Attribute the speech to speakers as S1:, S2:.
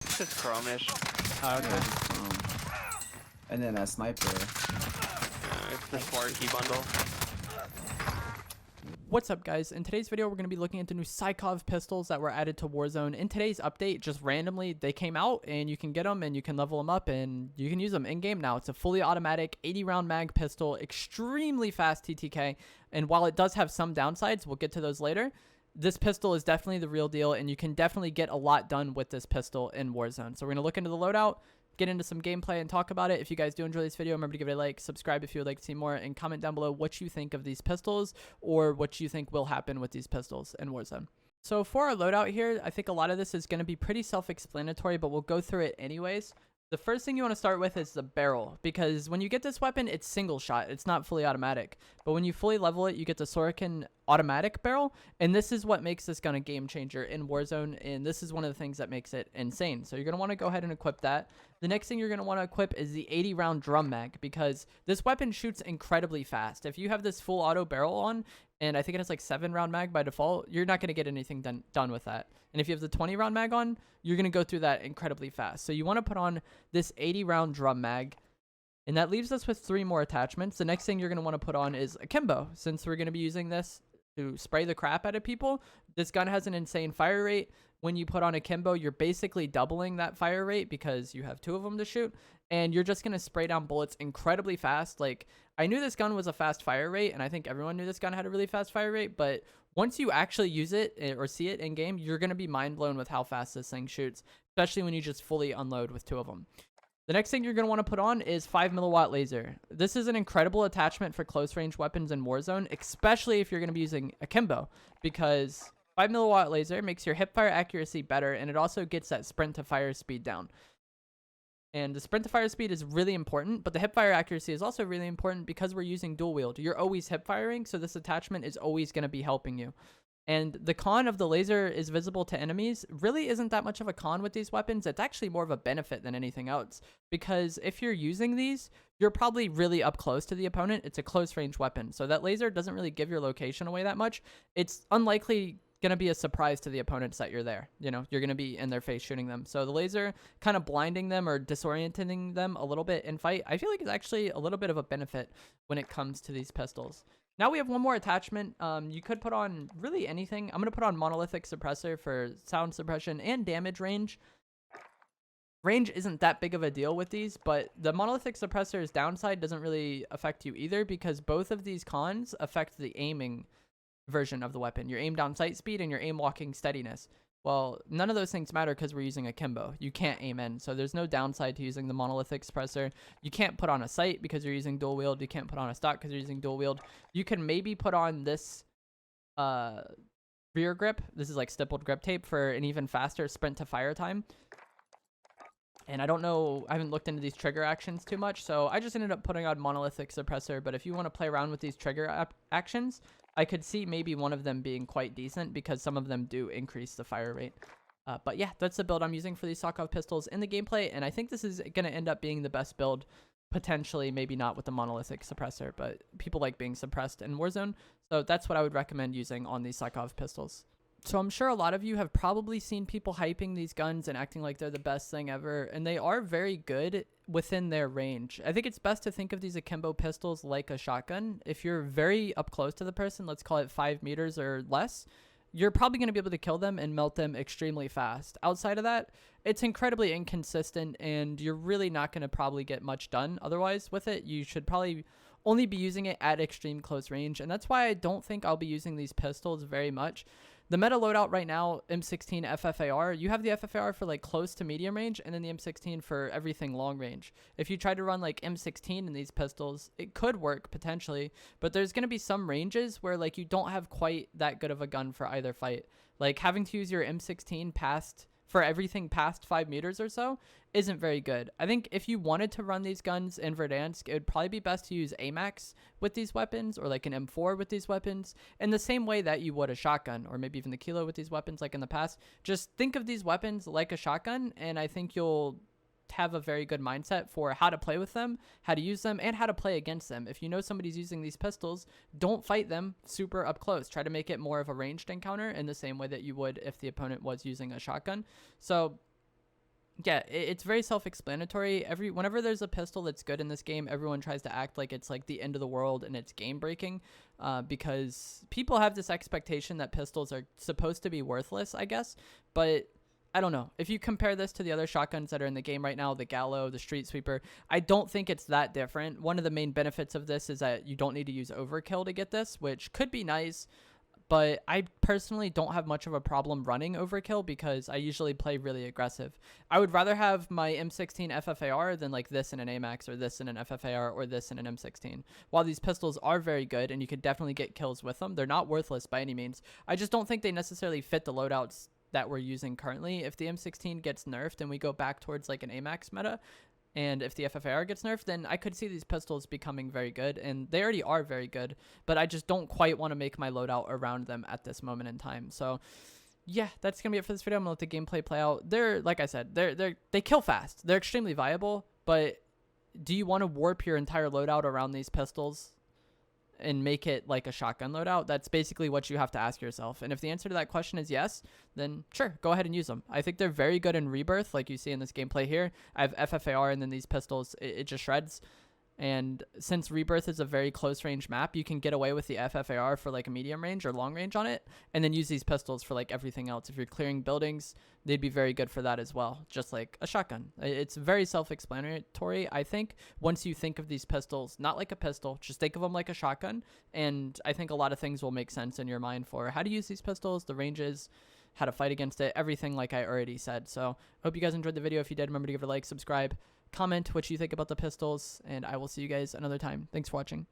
S1: It's just chromish.
S2: Oh, okay.
S3: And then a sniper.
S1: It's the 4-key bundle.
S2: What's up, guys? In today's video, we're going to be looking at the new Sykov pistols that were added to Warzone. In today's update, just randomly, they came out, and you can get them, and you can level them up, and you can use them in-game now. It's a fully automatic 80-round mag pistol, extremely fast TTK, and while it does have some downsides, we'll get to those later, this pistol is definitely the real deal, and you can definitely get a lot done with this pistol in Warzone. So we're going to look into the loadout, get into some gameplay and talk about it. If you guys do enjoy this video, remember to give it a like, subscribe if you would like to see more, and comment down below what you think of these pistols or what you think will happen with these pistols in Warzone. So for our loadout here, I think a lot of this is going to be pretty self-explanatory, but we'll go through it anyways. The first thing you want to start with is the barrel, because when you get this weapon, it's single shot. It's not fully automatic. But when you fully level it, you get the Sorokin automatic barrel, and this is what makes this gun a game changer in Warzone, and this is one of the things that makes it insane. So you're going to want to go ahead and equip that. The next thing you're going to want to equip is the 80-round drum mag, because this weapon shoots incredibly fast. If you have this full auto barrel on, and I think it has like 7-round mag by default, you're not going to get anything done with that. And if you have the 20-round mag on, you're going to go through that incredibly fast. So you want to put on this 80-round drum mag, and that leaves us with 3 more attachments. The next thing you're going to want to put on is a Kimbo. Since we're going to be using this to spray the crap out of people, this gun has an insane fire rate. When you put on a Kimbo, you're basically doubling that fire rate because you have 2 of them to shoot, and you're just going to spray down bullets incredibly fast. Like, I knew this gun was a fast fire rate, and I think everyone knew this gun had a really fast fire rate, but once you actually use it or see it in game, you're going to be mind blown with how fast this thing shoots, especially when you just fully unload with 2 of them. The next thing you're going to want to put on is 5 milliwatt laser. This is an incredible attachment for close range weapons in Warzone, especially if you're going to be using a Kimbo, because 5 milliwatt laser makes your hip fire accuracy better, and it also gets that sprint to fire speed down. And the sprint to fire speed is really important, but the hip fire accuracy is also really important because we're using dual wield. You're always hip firing, so this attachment is always going to be helping you. And the con of the laser is visible to enemies really isn't that much of a con with these weapons. It's actually more of a benefit than anything else, because if you're using these, you're probably really up close to the opponent. It's a close range weapon, so that laser doesn't really give your location away that much. It's unlikely going to be a surprise to the opponents that you're there. You know, you're going to be in their face shooting them. So the laser kind of blinding them or disorienting them a little bit in fight, I feel like is actually a little bit of a benefit when it comes to these pistols. Now we have one more attachment. You could put on really anything. I'm going to put on monolithic suppressor for sound suppression and damage range. Range isn't that big of a deal with these, but the monolithic suppressor's downside doesn't really affect you either, because both of these cons affect the aiming version of the weapon, your aim down sight speed and your aim walking steadiness. Well, none of those things matter because we're using a Kimbo. You can't aim in, so there's no downside to using the monolithic suppressor. You can't put on a sight because you're using dual wield. You can't put on a stock because you're using dual wield. You can maybe put on this rear grip. This is like stippled grip tape for an even faster sprint to fire time. And I don't know, I haven't looked into these trigger actions too much, so I just ended up putting on monolithic suppressor. But if you want to play around with these trigger actions, I could see maybe one of them being quite decent because some of them do increase the fire rate. But yeah, that's the build I'm using for these Sykov pistols in the gameplay, and I think this is going to end up being the best build, potentially, maybe not with the monolithic suppressor, but people like being suppressed in Warzone, so that's what I would recommend using on these Sykov pistols. So I'm sure a lot of you have probably seen people hyping these guns and acting like they're the best thing ever, and they are very good within their range. I think it's best to think of these akimbo pistols like a shotgun. If you're very up close to the person, let's call it 5 meters or less, you're probably going to be able to kill them and melt them extremely fast. Outside of that, it's incredibly inconsistent, and you're really not going to probably get much done otherwise with it. You should probably only be using it at extreme close range, and that's why I don't think I'll be using these pistols very much. The meta loadout right now, M16 FFAR, you have the FFAR for like close to medium range, and then the M16 for everything long range. If you try to run like M16 in these pistols, it could work potentially, but there's going to be some ranges where like you don't have quite that good of a gun for either fight. Like having to use your M16 for everything past 5 meters or so isn't very good. I think if you wanted to run these guns in Verdansk, it would probably be best to use AMAX with these weapons, or like an M4 with these weapons, in the same way that you would a shotgun, or maybe even the Kilo with these weapons like in the past. Just think of these weapons like a shotgun, and I think you'll have a very good mindset for how to play with them, how to use them, and how to play against them. If you know somebody's using these pistols, don't fight them super up close. Try to make it more of a ranged encounter in the same way that you would if the opponent was using a shotgun. So yeah, it's very self-explanatory. Whenever there's a pistol that's good in this game, everyone tries to act like it's like the end of the world and it's game breaking, because people have this expectation that pistols are supposed to be worthless, I guess. But I don't know. If you compare this to the other shotguns that are in the game right now, the Gallo, the Street Sweeper, I don't think it's that different. One of the main benefits of this is that you don't need to use overkill to get this, which could be nice. But I personally don't have much of a problem running overkill because I usually play really aggressive. I would rather have my M16 FFAR than like this in an AMAX or this in an FFAR or this in an M16. While these pistols are very good and you could definitely get kills with them, they're not worthless by any means. I just don't think they necessarily fit the loadouts that we're using currently. If the M16 gets nerfed and we go back towards like an AMAX meta, and if the FFAR gets nerfed, then I could see these pistols becoming very good, and they already are very good, but I just don't quite want to make my loadout around them at this moment in time. So yeah, that's gonna be it for this video. I'm gonna let the gameplay play out. They're, like I said, they kill fast. They're extremely viable, but do you want to warp your entire loadout around these pistols and make it like a shotgun loadout? That's basically what you have to ask yourself. And if the answer to that question is yes, then sure, go ahead and use them. I think they're very good in Rebirth, like you see in this gameplay here. I have FFAR, and then these pistols, it just shreds. And since Rebirth is a very close range map, you can get away with the FFAR for like a medium range or long range on it, and then use these pistols for like everything else. If you're clearing buildings, they'd be very good for that as well, just like a shotgun. It's very self-explanatory, I think, once you think of these pistols not like a pistol, just think of them like a shotgun. And I think a lot of things will make sense in your mind for how to use these pistols, the ranges, how to fight against it, everything like I already said. So I hope you guys enjoyed the video. If you did, remember to give it a like, subscribe, comment what you think about the pistols, and I will see you guys another time. Thanks for watching.